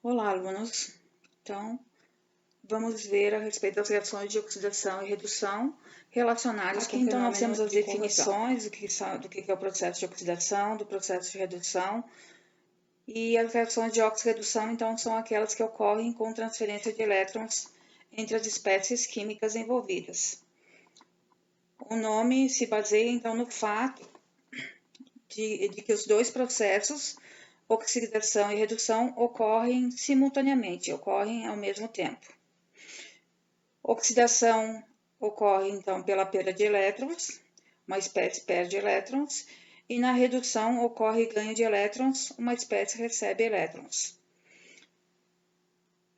Olá, alunos. Então, vamos ver a respeito das reações de oxidação e redução relacionadas com o fenômeno de corrosão. Aqui, então, nós temos as definições do que é o processo de oxidação, do processo de redução. E as reações de oxirredução, então, são aquelas que ocorrem com transferência de elétrons entre as espécies químicas envolvidas. O nome se baseia, então, no fato de que os dois processos, oxidação e redução, ocorrem simultaneamente, ocorrem ao mesmo tempo. Oxidação ocorre, então, pela perda de elétrons, uma espécie perde elétrons, e na redução ocorre ganho de elétrons, uma espécie recebe elétrons.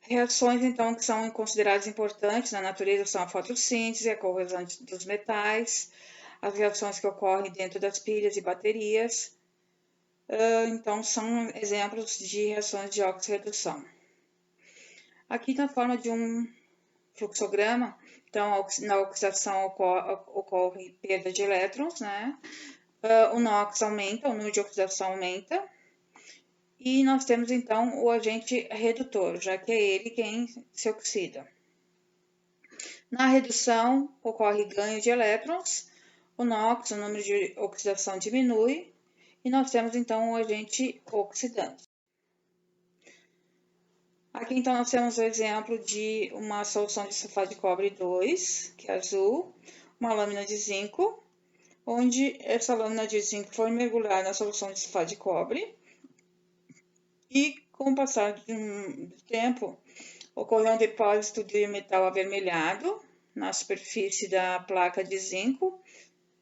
Reações, então, que são consideradas importantes na natureza são a fotossíntese, a corrosão dos metais, as reações que ocorrem dentro das pilhas e baterias. Então, são exemplos de reações de oxirredução. Aqui, na forma de um fluxograma, então, na oxidação ocorre perda de elétrons, né? O NOx aumenta, o número de oxidação aumenta. E nós temos, então, o agente redutor, já que é ele quem se oxida. Na redução, ocorre ganho de elétrons, o NOx, o número de oxidação diminui, e nós temos, então, o agente oxidante. Aqui, então, nós temos o exemplo de uma solução de sulfato de cobre 2, que é azul, uma lâmina de zinco, onde essa lâmina de zinco foi mergulhada na solução de sulfato de cobre, e com o passar do tempo, ocorreu um depósito de metal avermelhado na superfície da placa de zinco,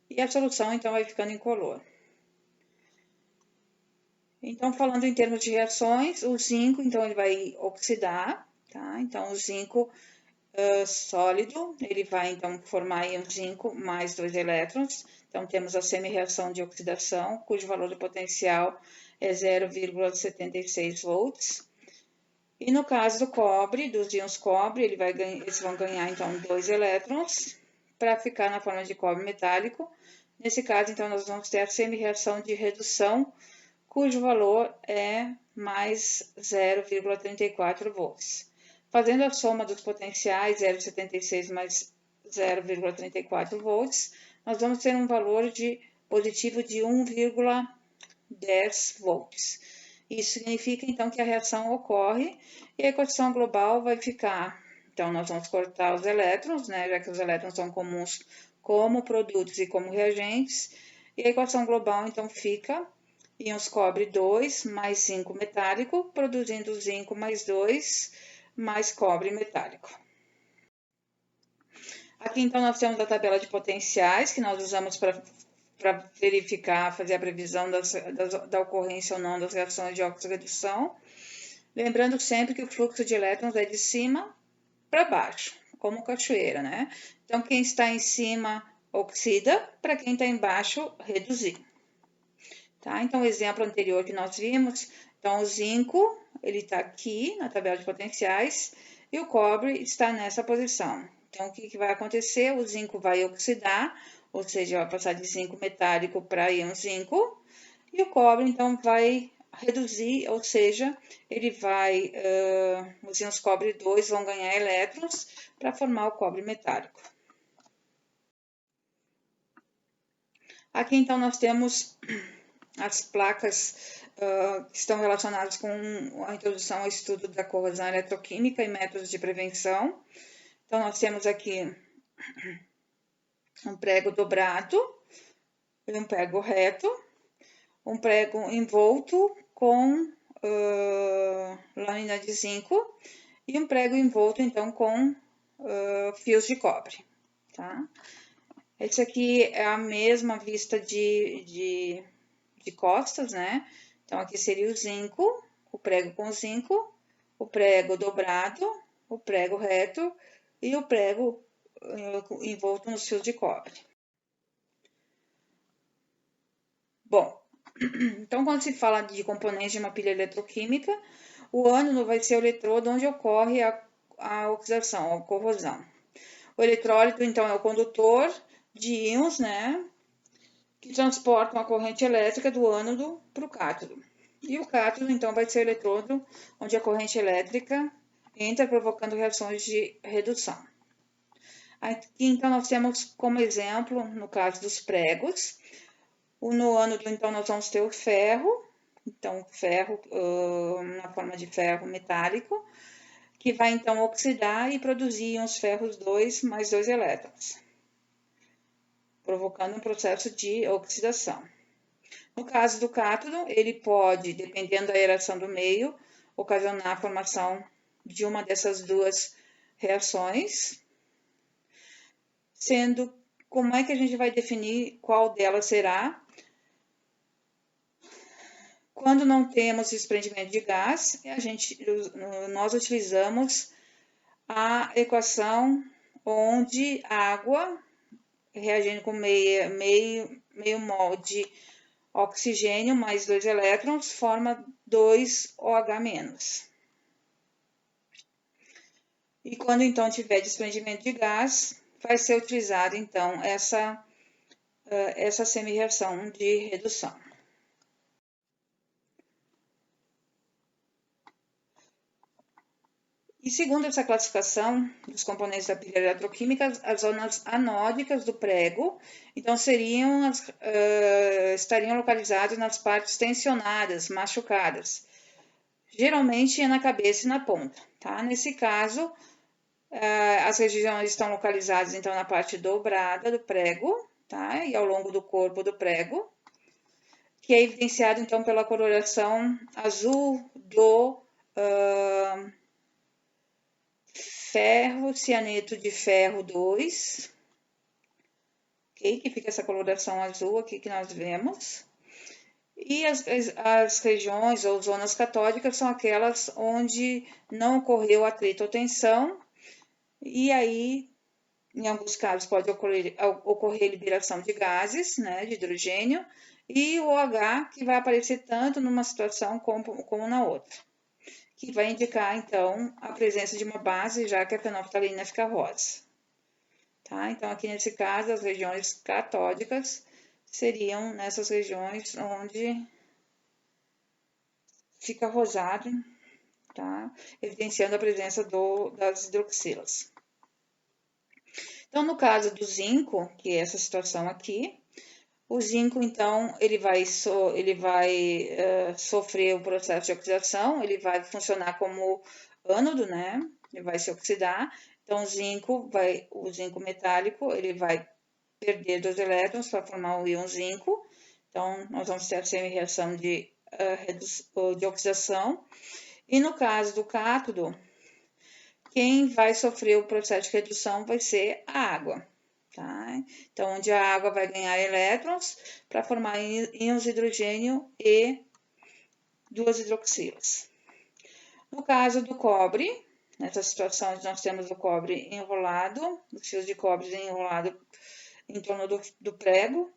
e a solução, então, vai ficando incolor. Então, falando em termos de reações, o zinco, então, ele vai oxidar, tá? Então, o zinco sólido, ele vai, então, formar aí um zinco mais 2 elétrons. Então, temos a semi-reação de oxidação, cujo valor de potencial é 0,76 volts. E no caso do cobre, dos íons cobre, eles vão ganhar, então, 2 elétrons para ficar na forma de cobre metálico. Nesse caso, então, nós vamos ter a semi-reação de redução, cujo valor é mais 0,34 volts. Fazendo a soma dos potenciais 0,76 mais 0,34 volts, nós vamos ter um valor positivo de 1,10 volts. Isso significa, então, que a reação ocorre e a equação global vai ficar. Então, nós vamos cortar os elétrons, né, já que os elétrons são comuns como produtos e como reagentes, e a equação global, então, fica íons cobre 2 mais zinco metálico, produzindo zinco mais 2 mais cobre metálico. Aqui, então, nós temos a tabela de potenciais, que nós usamos para verificar, fazer a previsão da ocorrência ou não das reações de oxirredução. Lembrando sempre que o fluxo de elétrons é de cima para baixo, como cachoeira, né? Então, quem está em cima oxida, para quem está embaixo, reduzir. Tá? Então, o exemplo anterior que nós vimos, então, o zinco, ele está aqui na tabela de potenciais, e o cobre está nessa posição. Então, o que vai acontecer? O zinco vai oxidar, ou seja, vai passar de zinco metálico para íon zinco, e o cobre, então, vai reduzir, ou seja, os íons cobre 2 vão ganhar elétrons para formar o cobre metálico. Aqui, então, nós temos as placas que estão relacionadas com a introdução ao estudo da corrosão eletroquímica e métodos de prevenção. Então, nós temos aqui um prego dobrado e um prego reto, um prego envolto com lâmina de zinco e um prego envolto, então, com fios de cobre, tá? Esse aqui é a mesma vista de costas, né? Então, aqui seria o zinco, o prego com zinco, o prego dobrado, o prego reto e o prego envolto nos fios de cobre. Bom, então, quando se fala de componentes de uma pilha eletroquímica, o ânodo vai ser o eletrodo onde ocorre a oxidação, a corrosão. O eletrólito, então, é o condutor de íons, né, que transportam a corrente elétrica do ânodo para o cátodo. E o cátodo, então, vai ser o eletrodo onde a corrente elétrica entra provocando reações de redução. Aqui, então, nós temos como exemplo, no caso dos pregos, no ânodo, então, nós vamos ter o ferro, então, ferro na forma de ferro metálico, que vai, então, oxidar e produzir uns ferros 2 mais 2 elétrons, provocando um processo de oxidação. No caso do cátodo, ele pode, dependendo da aeração do meio, ocasionar a formação de uma dessas duas reações, sendo como é que a gente vai definir qual delas será? Quando não temos desprendimento de gás, nós utilizamos a equação onde água reagindo com meio mol de oxigênio mais 2 elétrons forma 2 OH-. E quando então tiver desprendimento de gás, vai ser utilizada então essa semi-reação de redução. E segundo essa classificação dos componentes da pilha eletroquímica, as zonas anódicas do prego, então estariam localizadas nas partes tensionadas, machucadas. Geralmente é na cabeça e na ponta, tá? Nesse caso, as regiões estão localizadas então na parte dobrada do prego, tá? E ao longo do corpo do prego, que é evidenciado então pela coloração azul do ferro, cianeto de ferro 2, ok? Que fica essa coloração azul aqui que nós vemos. E as regiões ou zonas catódicas são aquelas onde não ocorreu atrito ou tensão, e aí, em alguns casos, pode ocorrer liberação de gases, né, de hidrogênio, e o OH, que vai aparecer tanto numa situação como na outra, que vai indicar, então, a presença de uma base, já que a fenolftalina fica rosa. Tá? Então, aqui nesse caso, as regiões catódicas seriam nessas regiões onde fica rosado, tá? Evidenciando a presença das hidroxilas. Então, no caso do zinco, que é essa situação aqui, o zinco, então, ele vai sofrer o processo de oxidação, ele vai funcionar como ânodo, né? Ele vai se oxidar. Então, o zinco metálico, ele vai perder 2 elétrons para formar o íon zinco. Então, nós vamos ter a semi-reação de oxidação. E no caso do cátodo, quem vai sofrer o processo de redução vai ser a água. Tá? Então, onde a água vai ganhar elétrons para formar íons de hidrogênio e 2 hidroxilas. No caso do cobre, nessa situação nós temos o cobre enrolado, os fios de cobre enrolado em torno do prego.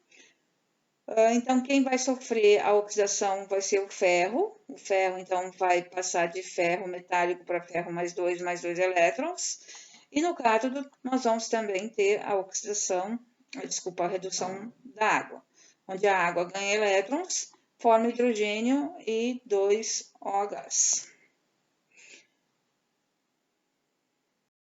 Então, quem vai sofrer a oxidação vai ser o ferro. O ferro, então, vai passar de ferro metálico para ferro mais 2 elétrons. E no cátodo, nós vamos também ter a redução da água, onde a água ganha elétrons, forma hidrogênio e 2 OHs.